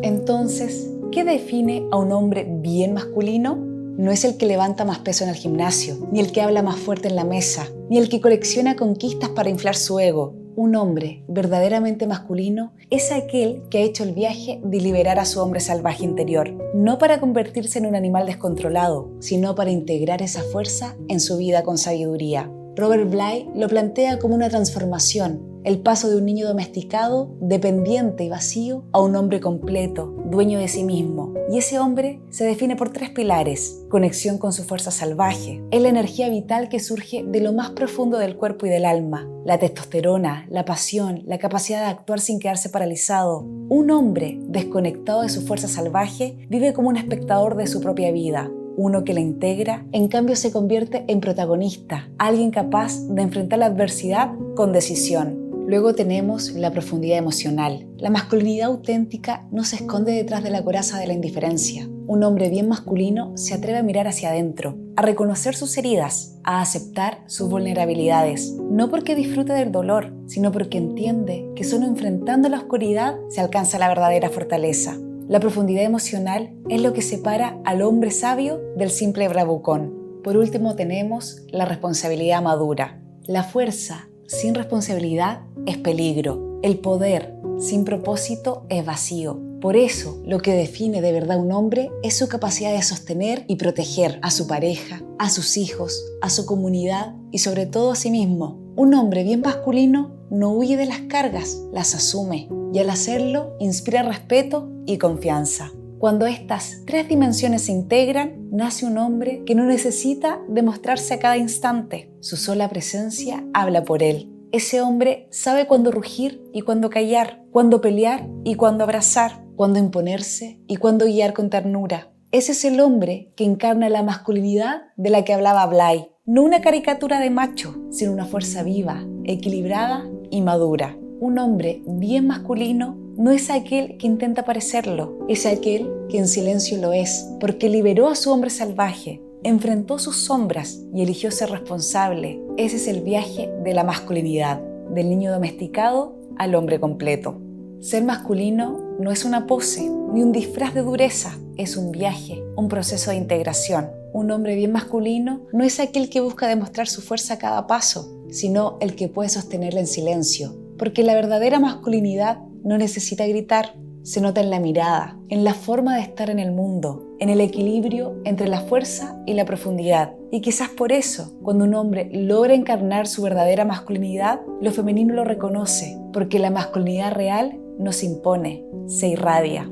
Entonces, ¿qué define a un hombre bien masculino? No es el que levanta más peso en el gimnasio, ni el que habla más fuerte en la mesa, ni el que colecciona conquistas para inflar su ego. Un hombre verdaderamente masculino es aquel que ha hecho el viaje de liberar a su hombre salvaje interior, no para convertirse en un animal descontrolado, sino para integrar esa fuerza en su vida con sabiduría. Robert Bly lo plantea como una transformación, el paso de un niño domesticado, dependiente y vacío, a un hombre completo, dueño de sí mismo. Y ese hombre se define por 3 pilares: conexión con su fuerza salvaje, es la energía vital que surge de lo más profundo del cuerpo y del alma, la testosterona, la pasión, la capacidad de actuar sin quedarse paralizado. Un hombre desconectado de su fuerza salvaje vive como un espectador de su propia vida. Uno que la integra, en cambio, se convierte en protagonista, alguien capaz de enfrentar la adversidad con decisión. Luego tenemos la profundidad emocional. La masculinidad auténtica no se esconde detrás de la coraza de la indiferencia. Un hombre bien masculino se atreve a mirar hacia adentro, a reconocer sus heridas, a aceptar sus vulnerabilidades, no porque disfrute del dolor, sino porque entiende que solo enfrentando la oscuridad se alcanza la verdadera fortaleza. La profundidad emocional es lo que separa al hombre sabio del simple bravucón. Por último tenemos la responsabilidad madura. La fuerza sin responsabilidad es peligro. El poder sin propósito es vacío. Por eso, lo que define de verdad un hombre es su capacidad de sostener y proteger a su pareja, a sus hijos, a su comunidad y sobre todo a sí mismo. Un hombre bien masculino no huye de las cargas, las asume, y al hacerlo inspira respeto y confianza. Cuando estas 3 dimensiones se integran, nace un hombre que no necesita demostrarse a cada instante. Su sola presencia habla por él. Ese hombre sabe cuándo rugir y cuándo callar, cuándo pelear y cuándo abrazar, cuándo imponerse y cuándo guiar con ternura. Ese es el hombre que encarna la masculinidad de la que hablaba Bly. No una caricatura de macho, sino una fuerza viva, equilibrada y madura. Un hombre bien masculino no es aquel que intenta parecerlo, es aquel que en silencio lo es, porque liberó a su hombre salvaje, enfrentó sus sombras y eligió ser responsable. Ese es el viaje de la masculinidad, del niño domesticado al hombre completo. Ser masculino no es una pose, ni un disfraz de dureza, es un viaje, un proceso de integración. Un hombre bien masculino no es aquel que busca demostrar su fuerza a cada paso, sino el que puede sostenerla en silencio, porque la verdadera masculinidad no necesita gritar, se nota en la mirada, en la forma de estar en el mundo, en el equilibrio entre la fuerza y la profundidad. Y quizás por eso, cuando un hombre logra encarnar su verdadera masculinidad, lo femenino lo reconoce, porque la masculinidad real no se impone, se irradia.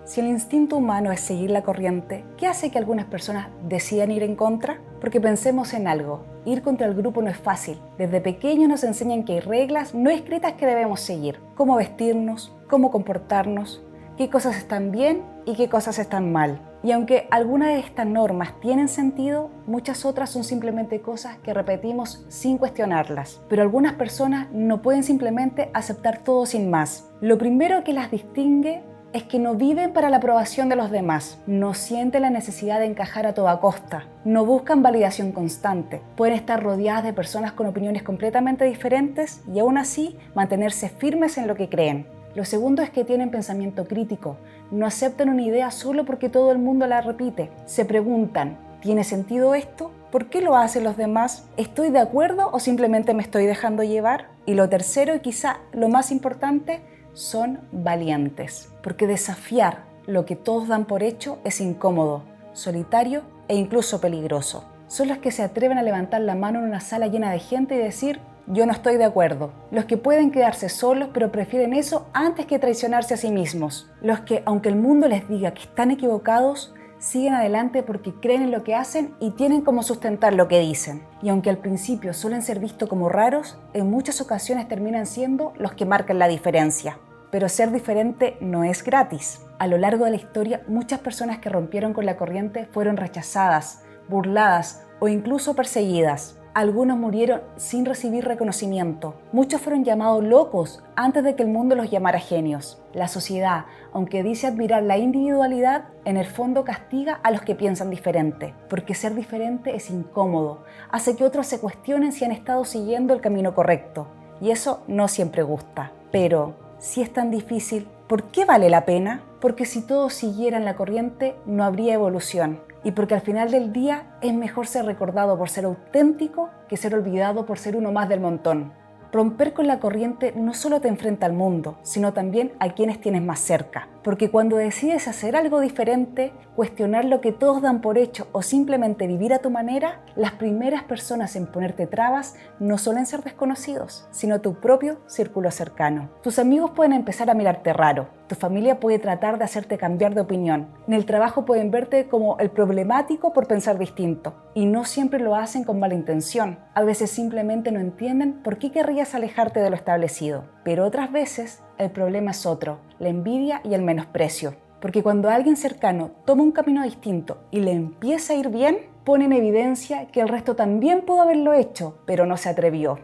Si el instinto humano es seguir la corriente, ¿qué hace que algunas personas decidan ir en contra? Porque pensemos en algo, ir contra el grupo no es fácil. Desde pequeños nos enseñan que hay reglas no escritas que debemos seguir. Cómo vestirnos, cómo comportarnos, qué cosas están bien y qué cosas están mal. Y aunque algunas de estas normas tienen sentido, muchas otras son simplemente cosas que repetimos sin cuestionarlas. Pero algunas personas no pueden simplemente aceptar todo sin más. Lo primero que las distingue es que no viven para la aprobación de los demás, no sienten la necesidad de encajar a toda costa, no buscan validación constante, pueden estar rodeadas de personas con opiniones completamente diferentes y aún así mantenerse firmes en lo que creen. Lo segundo es que tienen pensamiento crítico, no aceptan una idea solo porque todo el mundo la repite, se preguntan, ¿tiene sentido esto? ¿Por qué lo hacen los demás? ¿Estoy de acuerdo o simplemente me estoy dejando llevar? Y lo tercero y quizá lo más importante, son valientes, porque desafiar lo que todos dan por hecho es incómodo, solitario e incluso peligroso. Son los que se atreven a levantar la mano en una sala llena de gente y decir, yo no estoy de acuerdo. Los que pueden quedarse solos pero prefieren eso antes que traicionarse a sí mismos. Los que, aunque el mundo les diga que están equivocados, siguen adelante porque creen en lo que hacen y tienen cómo sustentar lo que dicen. Y aunque al principio suelen ser vistos como raros, en muchas ocasiones terminan siendo los que marcan la diferencia. Pero ser diferente no es gratis. A lo largo de la historia, muchas personas que rompieron con la corriente fueron rechazadas, burladas o incluso perseguidas. Algunos murieron sin recibir reconocimiento. Muchos fueron llamados locos antes de que el mundo los llamara genios. La sociedad, aunque dice admirar la individualidad, en el fondo castiga a los que piensan diferente, porque ser diferente es incómodo, hace que otros se cuestionen si han estado siguiendo el camino correcto, y eso no siempre gusta. Pero, si es tan difícil, ¿por qué vale la pena? Porque si todos siguieran la corriente, no habría evolución. Y porque al final del día es mejor ser recordado por ser auténtico que ser olvidado por ser uno más del montón. Romper con la corriente no solo te enfrenta al mundo, sino también a quienes tienes más cerca. Porque cuando decides hacer algo diferente, cuestionar lo que todos dan por hecho o simplemente vivir a tu manera, las primeras personas en ponerte trabas no suelen ser desconocidos, sino tu propio círculo cercano. Tus amigos pueden empezar a mirarte raro, tu familia puede tratar de hacerte cambiar de opinión, en el trabajo pueden verte como el problemático por pensar distinto, y no siempre lo hacen con mala intención. A veces simplemente no entienden por qué querrías alejarte de lo establecido, pero otras veces el problema es otro, la envidia y el menosprecio. Porque cuando alguien cercano toma un camino distinto y le empieza a ir bien, pone en evidencia que el resto también pudo haberlo hecho, pero no se atrevió.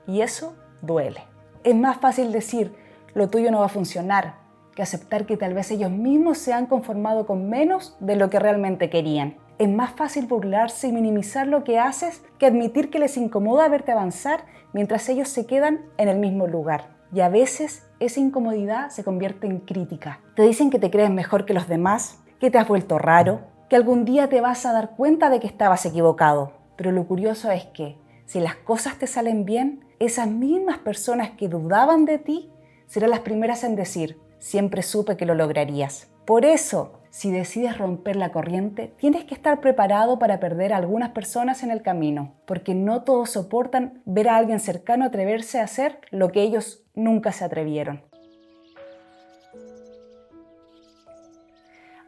Y eso duele. Es más fácil decir, lo tuyo no va a funcionar, que aceptar que tal vez ellos mismos se han conformado con menos de lo que realmente querían. Es más fácil burlarse y minimizar lo que haces que admitir que les incomoda verte avanzar mientras ellos se quedan en el mismo lugar. Y a veces esa incomodidad se convierte en crítica. Te dicen que te crees mejor que los demás, que te has vuelto raro, que algún día te vas a dar cuenta de que estabas equivocado. Pero lo curioso es que si las cosas te salen bien, esas mismas personas que dudaban de ti serán las primeras en decir, siempre supe que lo lograrías. Por eso, si decides romper la corriente, tienes que estar preparado para perder a algunas personas en el camino, porque no todos soportan ver a alguien cercano atreverse a hacer lo que ellos nunca se atrevieron.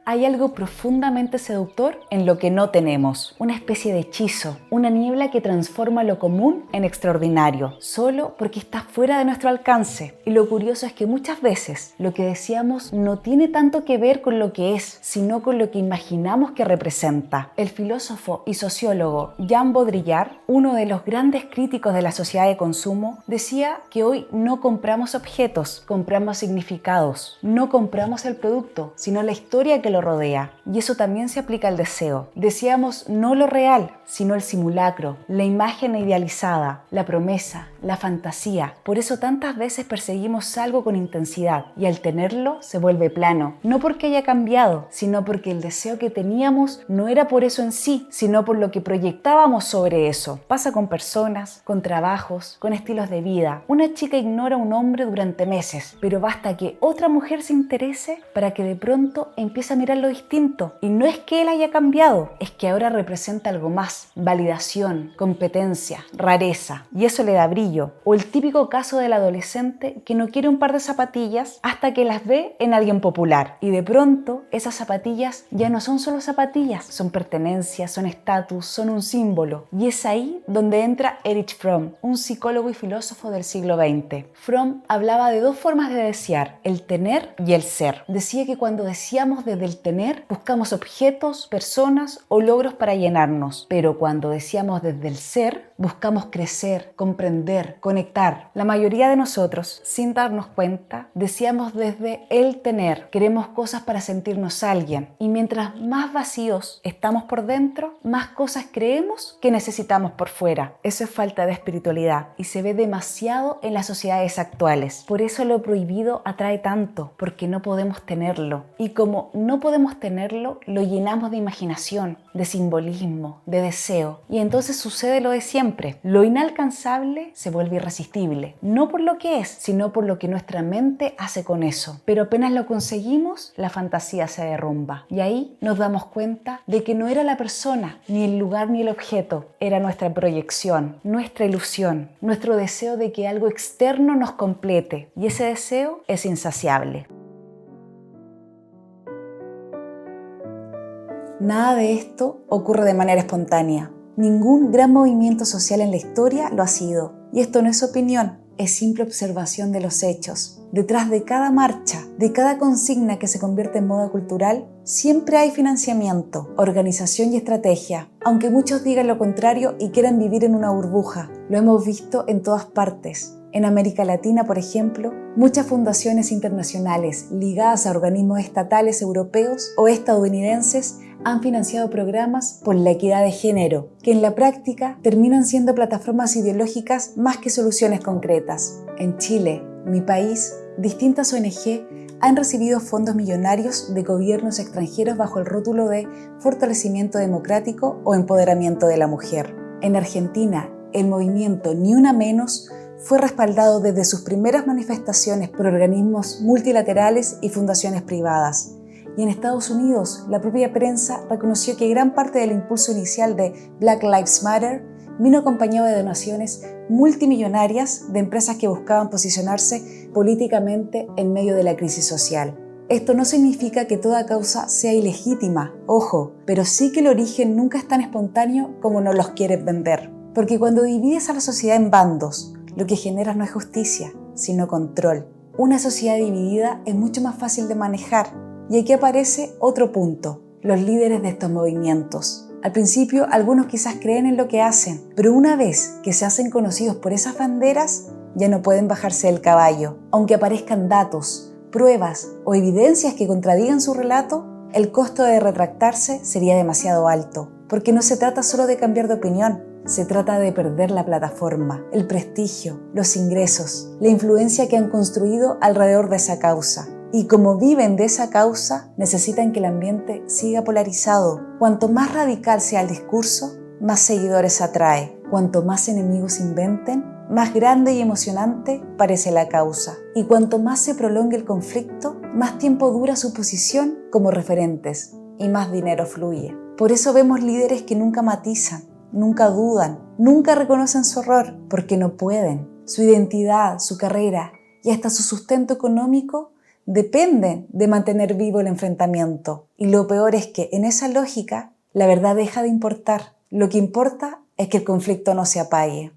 Hay algo profundamente seductor en lo que no tenemos, una especie de hechizo, una niebla que transforma lo común en extraordinario, solo porque está fuera de nuestro alcance. Y lo curioso es que muchas veces lo que deseamos no tiene tanto que ver con lo que es, sino con lo que imaginamos que representa. El filósofo y sociólogo Jean Baudrillard, uno de los grandes críticos de la sociedad de consumo, decía que hoy no compramos objetos, compramos significados. No compramos el producto, sino la historia que lo rodea. Y eso también se aplica al deseo. Deseamos no lo real, sino el simulacro, la imagen idealizada, la promesa, la fantasía. Por eso tantas veces perseguimos algo con intensidad y al tenerlo se vuelve plano. No porque haya cambiado, sino porque el deseo que teníamos no era por eso en sí, sino por lo que proyectábamos sobre eso. Pasa con personas, con trabajos, con estilos de vida. Una chica ignora a un hombre durante meses, pero basta que otra mujer se interese para que de pronto empiece a mirar lo distinto. Y no es que él haya cambiado, es que ahora representa algo más, validación, competencia, rareza, y eso le da brillo. O el típico caso del adolescente que no quiere un par de zapatillas hasta que las ve en alguien popular, y de pronto esas zapatillas ya no son solo zapatillas, son pertenencias, son estatus, son un símbolo. Y es ahí donde entra Erich Fromm, un psicólogo y filósofo del siglo XX. Fromm hablaba de dos formas de desear, el tener y el ser. Decía que cuando deseamos desde el tener, buscamos objetos, personas o logros para llenarnos, pero cuando deseamos desde el ser, buscamos crecer, comprender, conectar. La mayoría de nosotros, sin darnos cuenta, deseamos desde el tener. Queremos cosas para sentirnos alguien. Y mientras más vacíos estamos por dentro, más cosas creemos que necesitamos por fuera. Eso es falta de espiritualidad y se ve demasiado en las sociedades actuales. Por eso lo prohibido atrae tanto, porque no podemos tenerlo. Y como no podemos tenerlo, lo llenamos de imaginación, de simbolismo, de deseo. Y entonces sucede lo de siempre. Lo inalcanzable se vuelve irresistible. No por lo que es, sino por lo que nuestra mente hace con eso. Pero apenas lo conseguimos, la fantasía se derrumba. Y ahí nos damos cuenta de que no era la persona, ni el lugar, ni el objeto. Era nuestra proyección, nuestra ilusión, nuestro deseo de que algo externo nos complete. Y ese deseo es insaciable. Nada de esto ocurre de manera espontánea. Ningún gran movimiento social en la historia lo ha sido. Y esto no es opinión, es simple observación de los hechos. Detrás de cada marcha, de cada consigna que se convierte en moda cultural, siempre hay financiamiento, organización y estrategia. Aunque muchos digan lo contrario y quieran vivir en una burbuja, lo hemos visto en todas partes. En América Latina, por ejemplo, muchas fundaciones internacionales ligadas a organismos estatales europeos o estadounidenses han financiado programas por la equidad de género, que en la práctica terminan siendo plataformas ideológicas más que soluciones concretas. En Chile, mi país, distintas ONG han recibido fondos millonarios de gobiernos extranjeros bajo el rótulo de fortalecimiento democrático o empoderamiento de la mujer. En Argentina, el movimiento Ni Una Menos fue respaldado desde sus primeras manifestaciones por organismos multilaterales y fundaciones privadas. Y en Estados Unidos, la propia prensa reconoció que gran parte del impulso inicial de Black Lives Matter vino acompañado de donaciones multimillonarias de empresas que buscaban posicionarse políticamente en medio de la crisis social. Esto no significa que toda causa sea ilegítima, ojo, pero sí que el origen nunca es tan espontáneo como nos los quieren vender. Porque cuando divides a la sociedad en bandos, lo que generas no es justicia, sino control. Una sociedad dividida es mucho más fácil de manejar. Y aquí aparece otro punto, los líderes de estos movimientos. Al principio, algunos quizás creen en lo que hacen, pero una vez que se hacen conocidos por esas banderas, ya no pueden bajarse del caballo. Aunque aparezcan datos, pruebas o evidencias que contradigan su relato, el costo de retractarse sería demasiado alto, porque no se trata solo de cambiar de opinión, se trata de perder la plataforma, el prestigio, los ingresos, la influencia que han construido alrededor de esa causa. Y como viven de esa causa, necesitan que el ambiente siga polarizado. Cuanto más radical sea el discurso, más seguidores atrae. Cuanto más enemigos inventen, más grande y emocionante parece la causa. Y cuanto más se prolongue el conflicto, más tiempo dura su posición como referentes y más dinero fluye. Por eso vemos líderes que nunca matizan, nunca dudan, nunca reconocen su error, porque no pueden. Su identidad, su carrera y hasta su sustento económico dependen de mantener vivo el enfrentamiento. Y lo peor es que en esa lógica, la verdad deja de importar. Lo que importa es que el conflicto no se apague.